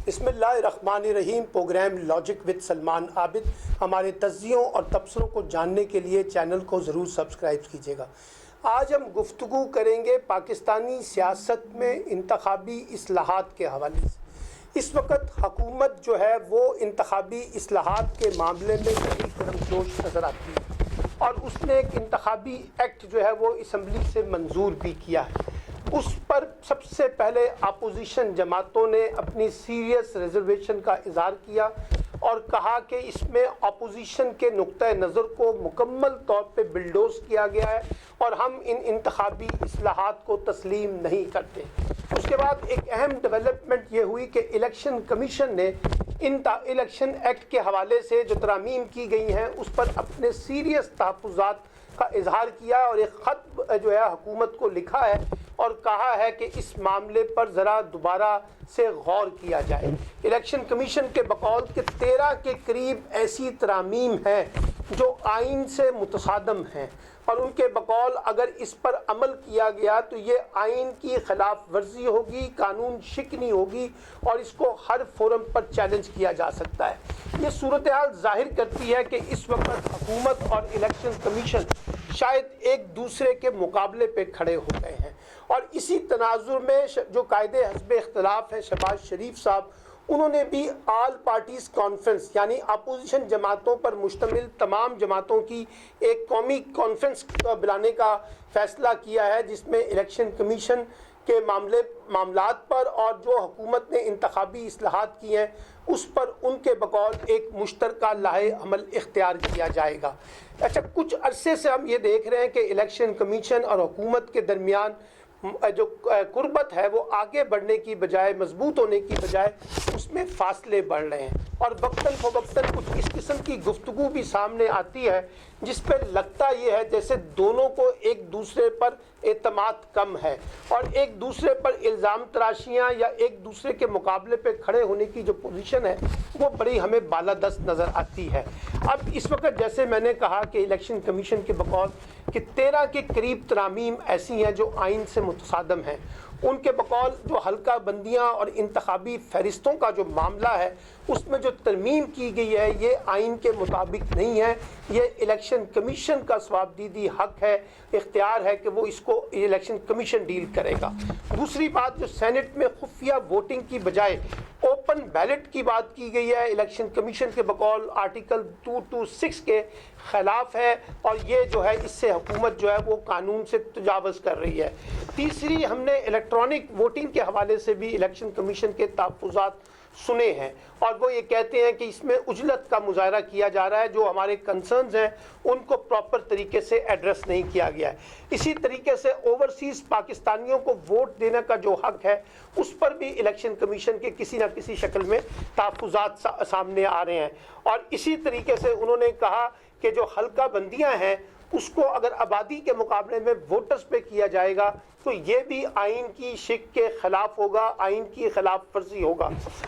बिस्मिल्लाहिर्रहमानिर्रहीम। Program logic with Salman Abid. हमारे तज्ज़ियों और तबसरों को जानने के लिए चैनल को ज़रूर सब्सक्राइब कीजिएगा। आज हम गुफ्तगू करेंगे पाकिस्तानी सियासत में इंतखाबी इस्लाहात के हवाले से। इस वक्त हुकूमत जो है वो इंतखाबी इस्लाहात के मामले में बड़ी गर्मजोश नज़र आती है और उसने एक इंतखाबी एक्ट जो है वो असम्बली से मंजूर भी किया है। उस पर सबसे पहले अपोजिशन जमातों ने अपनी सीरियस रिजर्वेशन का इजहार किया और कहा कि इसमें अपोजिशन के नुक्ता नज़र को मुकम्मल तौर पे बिल्डोज किया गया है और हम इन इंतखाबी इस्लाहात को तस्लीम नहीं करते। उसके बाद एक अहम डेवलपमेंट ये हुई कि इलेक्शन कमीशन ने इलेक्शन एक्ट के हवाले से जो तरामीम की गई हैं उस पर अपने सीरियस तहफ़्फ़ुज़ात का इजहार किया और एक ख़त जो है हुकूमत को लिखा है और कहा है कि इस मामले पर ज़रा दोबारा से गौर किया जाए। इलेक्शन कमीशन के बकौल के 13 के करीब ऐसी तरामीम हैं जो आइन से मुतसादम हैं और उनके बकौल अगर इस पर अमल किया गया तो ये आइन की खिलाफ वर्जी होगी, कानून शिकनी होगी और इसको हर फोरम पर चैलेंज किया जा सकता है। ये सूरत हाल जाहिर करती है कि इस वक्त हुकूमत और इलेक्शन कमीशन शायद एक दूसरे के मुकाबले पे खड़े हो गए हैं और इसी तनाजुर में जो कायदे हस्ब इख्तलाफ है शहबाज शरीफ साहब, उन्होंने भी ऑल पार्टीज़ कॉन्फ्रेंस यानी अपोजिशन जमातों पर मुश्तमिल तमाम जमातों की एक कौमी कॉन्फ्रेंस बुलाने का फ़ैसला किया है जिसमें इलेक्शन कमीशन के मामलात पर और जो हुकूमत ने इंतखाबी इस्लाहात की हैं उस पर उनके बकौल एक मुश्तरका लाहे अमल इख्तियार किया जाएगा। अच्छा, कुछ अरसे से हम ये देख रहे हैं कि इलेक्शन कमीशन और हुकूमत के दरमियान जो कुर्बत है वो आगे बढ़ने की बजाय, मजबूत होने की बजाय उसमें फासले बढ़ रहे हैं और वक्तन फ़वक्तन कुछ इस किस्म की गुफ्तगू भी सामने आती है जिस पर लगता ये है जैसे दोनों को एक दूसरे पर एतमाद कम है और एक दूसरे पर इल्ज़ाम तराशियाँ या एक दूसरे के मुकाबले पे खड़े होने की जो पोजीशन है वो बड़ी हमें बालादस्त नज़र आती है। अब इस वक्त जैसे मैंने कहा कि इलेक्शन कमीशन के बकौल कि 13 के करीब तरामीम ऐसी हैं जो आइन से मुतसादम हैं, उनके बकौल जो हल्का बंदियाँ और इंतखाबी फहरिस्तों का जो मामला है उसमें जो तरमीम की गई है ये आइन के मुताबिक नहीं है। ये इलेक्शन कमीशन का सवाबदीदी हक है, इख्तियार है कि वो इसको इलेक्शन कमीशन डील करेगा। दूसरी बात, जो सेनेट में खुफिया वोटिंग की बजाय ओपन बैलेट की बात की गई है, इलेक्शन कमीशन के बकौल आर्टिकल 226 के ख़िलाफ़ है और ये जो है इससे हुकूमत जो है वो कानून से तजावज़ कर रही है। तीसरी, हमने इलेक्ट्रॉनिक वोटिंग के हवाले से भी इलेक्शन कमीशन के तहफ़्फ़ुज़ात सुने हैं और वो ये कहते हैं कि इसमें उजलत का मुजाहरा किया जा रहा है, जो हमारे कंसर्न्स हैं उनको प्रॉपर तरीके से एड्रेस नहीं किया गया है। इसी तरीके से ओवरसीज़ पाकिस्तानियों को वोट देने का जो हक है उस पर भी इलेक्शन कमीशन के किसी न किसी शक्ल में तहफ़्फ़ुज़ात सामने आ रहे हैं और इसी तरीके से उन्होंने कहा कि जो हल्का बंदियाँ हैं उसको अगर आबादी के मुकाबले में वोटर्स पे किया जाएगा तो ये भी आइन की शिक के ख़िलाफ़ होगा, आइन की खिलाफ वर्जी होगा।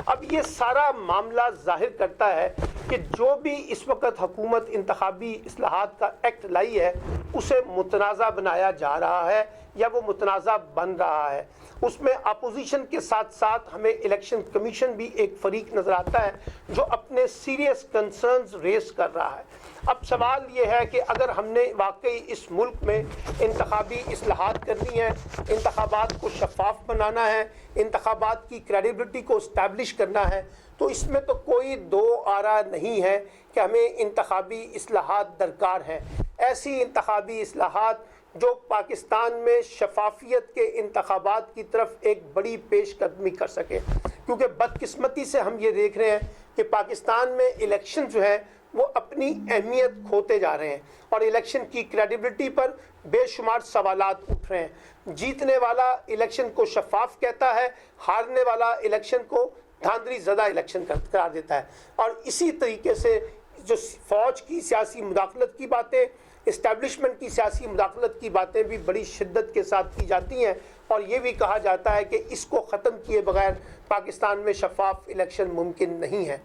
अब ये सारा मामला जाहिर करता है कि जो भी इस वक्त हुकूमत इंतखाबी इस्लाहात का एक्ट लाई है उसे मुतनाज़ा बनाया जा रहा है या वो मुतनाज़ा बन रहा है। उसमें अपोजिशन के साथ साथ हमें इलेक्शन कमीशन भी एक फ़रीक नज़र आता है जो अपने सीरियस कंसर्न्स रेस कर रहा है। अब सवाल ये है कि अगर हमने वाकई इस मुल्क में इंतखाबी इस्लाहात करनी है, इंतखाबात को शफाफ बनाना है, इंतखाबात की क्रेडिबिलिटी को इस्टेब्लिश करना है, तो इसमें तो कोई दो आरा नहीं है कि हमें इंतखाबी इस्लाहात दरकार हैं। ऐसी इंतखाबी इस्लाहात जो पाकिस्तान में शफाफियत के इंतखाबात की तरफ एक बड़ी पेशकदमी कर सके, क्योंकि बदकिस्मती से हम ये देख रहे हैं कि पाकिस्तान में इलेक्शन जो है वो अपनी अहमियत खोते जा रहे हैं और इलेक्शन की क्रेडिबिलिटी पर बेशुमार सवालात उठ रहे हैं। जीतने वाला इलेक्शन को शफाफ कहता है, हारने वाला इलेक्शन को धांधली ज़दा इलेक्शन करार देता है और इसी तरीके से जो फ़ौज की सियासी मुदाखलत की बातें, इस्टेब्लिशमेंट की सियासी मुदाखलत की बातें भी बड़ी शिद्दत के साथ की जाती हैं और ये भी कहा जाता है कि इसको ख़त्म किए बगैर पाकिस्तान में शफाफ इलेक्शन मुमकिन नहीं है।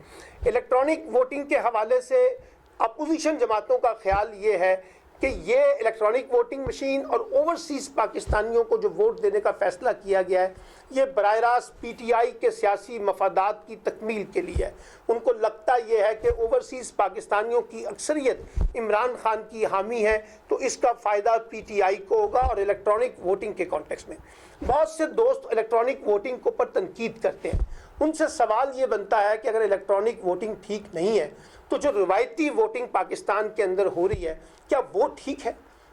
इलेक्ट्रॉनिक वोटिंग के हवाले से अपोजिशन जमातों का ख्याल ये है کہ یہ الیکٹرانک ووٹنگ مشین اور اوورسیز پاکستانیوں کو جو ووٹ دینے کا فیصلہ کیا گیا ہے یہ براہ راست پی ٹی آئی کے سیاسی مفادات کی تکمیل کے لیے ہے۔ ان کو لگتا یہ ہے کہ اوورسیز پاکستانیوں کی اکثریت عمران خان کی حامی ہے تو اس کا فائدہ پی ٹی آئی کو ہوگا اور الیکٹرانک ووٹنگ کے کانٹیکس میں۔ بہت سے دوست الیکٹرانک ووٹنگ کو پر تنقید کرتے ہیں، ان سے سوال یہ بنتا ہے کہ اگر الیکٹرانک ووٹنگ ٹھیک نہیں ہے تو جو روایتی ووٹنگ پاکستان کے اندر ہو رہی ہے کیا وہ ٹھیک ہے؟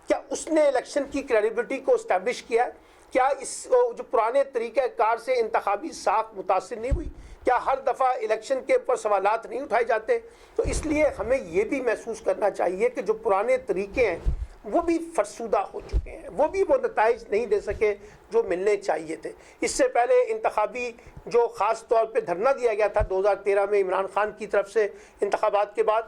کیا اس نے الیکشن کی کریڈیبلٹی کو اسٹیبلش کیا ہے؟ کیا اس جو پرانے طریقہ کار سے انتخابی ساکھ متاثر نہیں ہوئی؟ کیا ہر دفعہ الیکشن کے اوپر سوالات نہیں اٹھائے جاتے؟ تو اس لیے ہمیں یہ بھی محسوس کرنا چاہیے کہ جو پرانے طریقے ہیں وہ بھی فرسودہ ہو چکے ہیں، وہ بھی وہ نتائج نہیں دے سکے جو ملنے چاہیے تھے۔ اس سے پہلے انتخابی جو خاص طور پہ دھرنا دیا گیا تھا 2013 میں عمران خان کی طرف سے انتخابات کے بعد،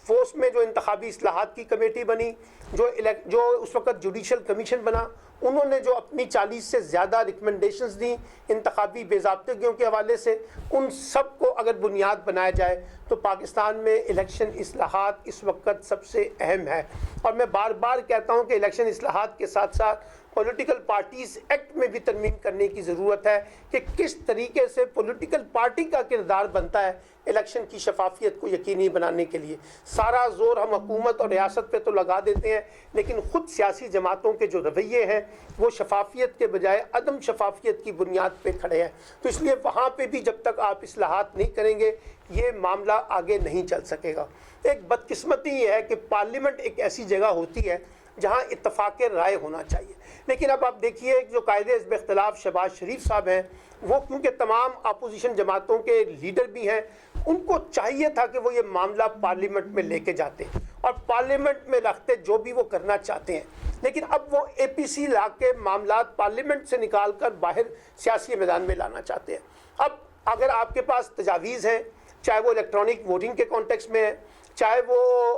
فوس میں جو انتخابی اصلاحات کی کمیٹی بنی، جو اس وقت جوڈیشل کمیشن بنا، انہوں نے جو اپنی 40 سے زیادہ ریکمنڈیشنز دیں انتخابی بے ضابطگیوں کے حوالے سے، ان سب کو اگر بنیاد بنایا جائے تو پاکستان میں الیکشن اصلاحات اس وقت سب سے اہم ہے۔ اور میں بار بار کہتا ہوں کہ الیکشن اصلاحات کے ساتھ ساتھ پولیٹیکل پارٹیز ایکٹ میں بھی ترمیم کرنے کی ضرورت ہے کہ کس طریقے سے پولیٹیکل پارٹی کا کردار بنتا ہے الیکشن کی شفافیت کو یقینی بنانے کے لیے۔ سارا زور ہم حکومت اور ریاست پہ تو لگا دیتے ہیں، لیکن خود سیاسی جماعتوں کے جو رویے ہیں وہ شفافیت کے بجائے عدم شفافیت کی بنیاد پہ کھڑے ہیں۔ تو اس لیے وہاں پہ بھی جب تک آپ اصلاحات نہیں کریں گے یہ معاملہ آگے نہیں چل سکے گا۔ ایک بدقسمتی یہ ہے کہ پارلیمنٹ ایک ایسی جگہ ہوتی ہے جہاں اتفاق رائے ہونا چاہیے، لیکن اب آپ دیکھیے جو قائد حزب اختلاف شہباز شریف صاحب ہیں، وہ کیونکہ تمام اپوزیشن جماعتوں کے لیڈر بھی ہیں، ان کو چاہیے تھا کہ وہ یہ معاملہ پارلیمنٹ میں لے کے جاتے اور پارلیمنٹ میں رکھتے جو بھی وہ کرنا چاہتے ہیں، لیکن اب وہ اے پی سی لا کے معاملات پارلیمنٹ سے نکال کر باہر سیاسی میدان میں لانا چاہتے ہیں۔ اب اگر آپ کے پاس تجاویز ہیں، چاہے وہ الیکٹرانک ووٹنگ کے کانٹیکس میں ہے، چاہے وہ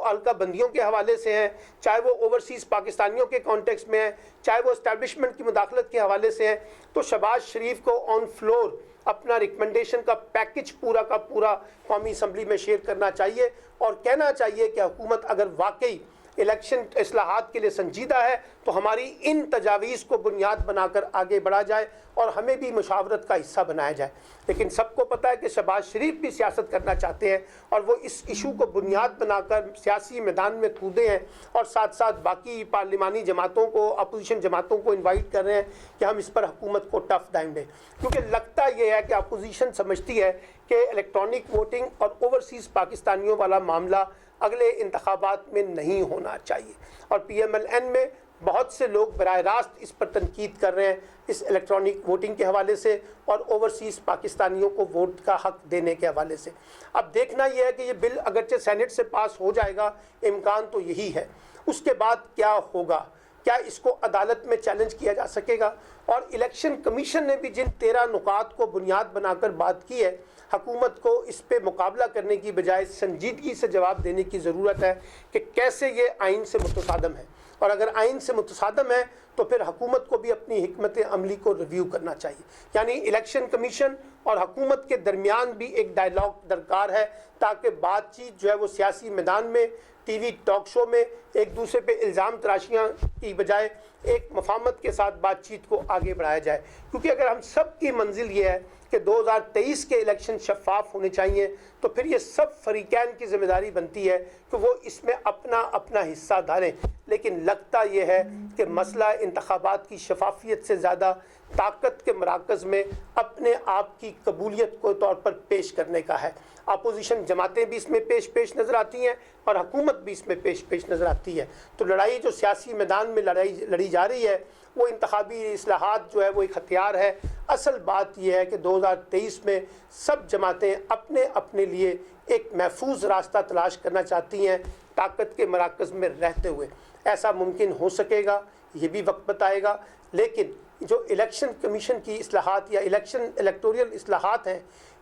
حلقہ بندیوں کے حوالے سے ہیں، چاہے وہ اوورسیز پاکستانیوں کے کانٹیکس میں ہیں، چاہے وہ اسٹیبلشمنٹ کی مداخلت کے حوالے سے ہیں، تو شہباز شریف کو آن فلور اپنا ریکمنڈیشن کا پیکج پورا کا پورا قومی اسمبلی میں شیئر کرنا چاہیے اور کہنا چاہیے کہ حکومت اگر واقعی الیکشن اصلاحات کے لیے سنجیدہ ہے تو ہماری ان تجاویز کو بنیاد بنا کر آگے بڑھا جائے اور ہمیں بھی مشاورت کا حصہ بنایا جائے۔ لیکن سب کو پتہ ہے کہ شہباز شریف بھی سیاست کرنا چاہتے ہیں اور وہ اس ایشو کو بنیاد بنا کر سیاسی میدان میں کودے ہیں اور ساتھ ساتھ باقی پارلیمانی جماعتوں کو، اپوزیشن جماعتوں کو انوائٹ کر رہے ہیں کہ ہم اس پر حکومت کو ٹف ٹائم دیں، کیونکہ لگتا یہ ہے کہ اپوزیشن سمجھتی ہے کہ الیکٹرانک ووٹنگ اور اوورسیز پاکستانیوں والا معاملہ اگلے انتخابات میں نہیں ہونا چاہیے۔ اور پی ایم ایل این میں بہت سے لوگ براہ راست اس پر تنقید کر رہے ہیں اس الیکٹرانک ووٹنگ کے حوالے سے اور اوورسیز پاکستانیوں کو ووٹ کا حق دینے کے حوالے سے۔ اب دیکھنا یہ ہے کہ یہ بل اگرچہ سینٹ سے پاس ہو جائے گا، امکان تو یہی ہے، اس کے بعد کیا ہوگا؟ کیا اس کو عدالت میں چیلنج کیا جا سکے گا؟ اور الیکشن کمیشن نے بھی جن 13 نکات کو بنیاد بنا کر بات کی ہے، حکومت کو اس پہ مقابلہ کرنے کی بجائے سنجیدگی سے جواب دینے کی ضرورت ہے کہ کیسے یہ آئین سے متصادم ہے، اور اگر آئین سے متصادم ہے تو پھر حکومت کو بھی اپنی حکمت عملی کو ریویو کرنا چاہیے۔ یعنی الیکشن کمیشن اور حکومت کے درمیان بھی ایک ڈائلاگ درکار ہے تاکہ بات چیت جو ہے وہ سیاسی میدان میں، ٹی وی ٹاک شو میں ایک دوسرے پہ الزام تراشیاں کی بجائے ایک مفاہمت کے ساتھ بات چیت کو آگے بڑھایا جائے، کیونکہ اگر ہم سب کی منزل یہ ہے کہ 2023 کے الیکشن شفاف ہونے چاہیے تو پھر یہ سب فریقین کی ذمہ داری بنتی ہے کہ وہ اس میں اپنا اپنا حصہ ڈالیں۔ لیکن لگتا یہ ہے کہ مسئلہ انتخابات کی شفافیت سے زیادہ طاقت کے مراکز میں اپنے آپ کی قبولیت کو طور پر پیش کرنے کا ہے۔ اپوزیشن جماعتیں بھی اس میں پیش نظر آتی ہیں اور حکومت بھی اس میں پیش نظر آتی ہے۔ تو لڑائی جو سیاسی میدان میں لڑی جا رہی ہے وہ انتخابی اصلاحات جو ہے وہ ایک ہتھیار ہے۔ اصل بات یہ ہے کہ 2023 میں سب جماعتیں اپنے اپنے لیے ایک محفوظ راستہ تلاش کرنا چاہتی ہیں طاقت کے مراکز میں رہتے ہوئے۔ ایسا ممکن ہو سکے گا، یہ بھی وقت بتائے گا، لیکن جو الیکشن کمیشن کی اصلاحات یا الیکٹوریل اصلاحات ہیں،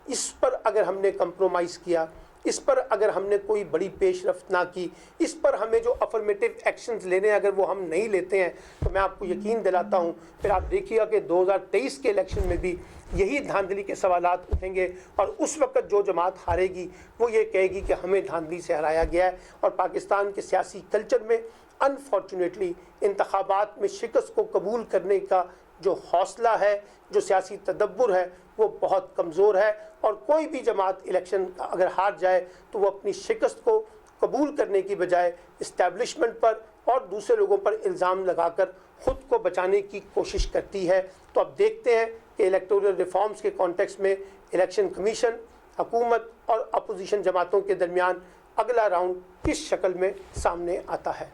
اس پر اگر ہم نے کمپرومائز کیا، اس پر اگر ہم نے کوئی بڑی پیش رفت نہ کی، اس پر ہمیں جو افرمیٹو ایکشنز لینے ہیں اگر وہ ہم نہیں لیتے ہیں تو میں آپ کو یقین دلاتا ہوں پھر آپ دیکھیے گا کہ 2023 کے الیکشن میں بھی یہی دھاندلی کے سوالات اٹھیں گے اور اس وقت جو جماعت ہارے گی وہ یہ کہے گی کہ ہمیں دھاندلی سے ہرایا گیا ہے۔ اور پاکستان کے سیاسی کلچر میں अनफॉर्चुनेटली इंतखाबात में शिकस्त को कबूल करने का जो हौसला है, जो सियासी तदब्बर है, वो बहुत कमज़ोर है। और कोई भी जमात इलेक्शन अगर हार जाए तो वो अपनी शिकस्त को कबूल करने की बजाय इस्टेब्लिशमेंट पर और दूसरे लोगों पर इल्ज़ाम लगाकर ख़ुद को बचाने की कोशिश करती है। तो अब देखते हैं कि इलेक्टोरल रिफॉर्म्स के कॉन्टेक्स्ट में इलेक्शन कमीशन, हुकूमत और अपोजिशन जमातों के दरमियान अगला राउंड किस शक्ल में सामने आता है।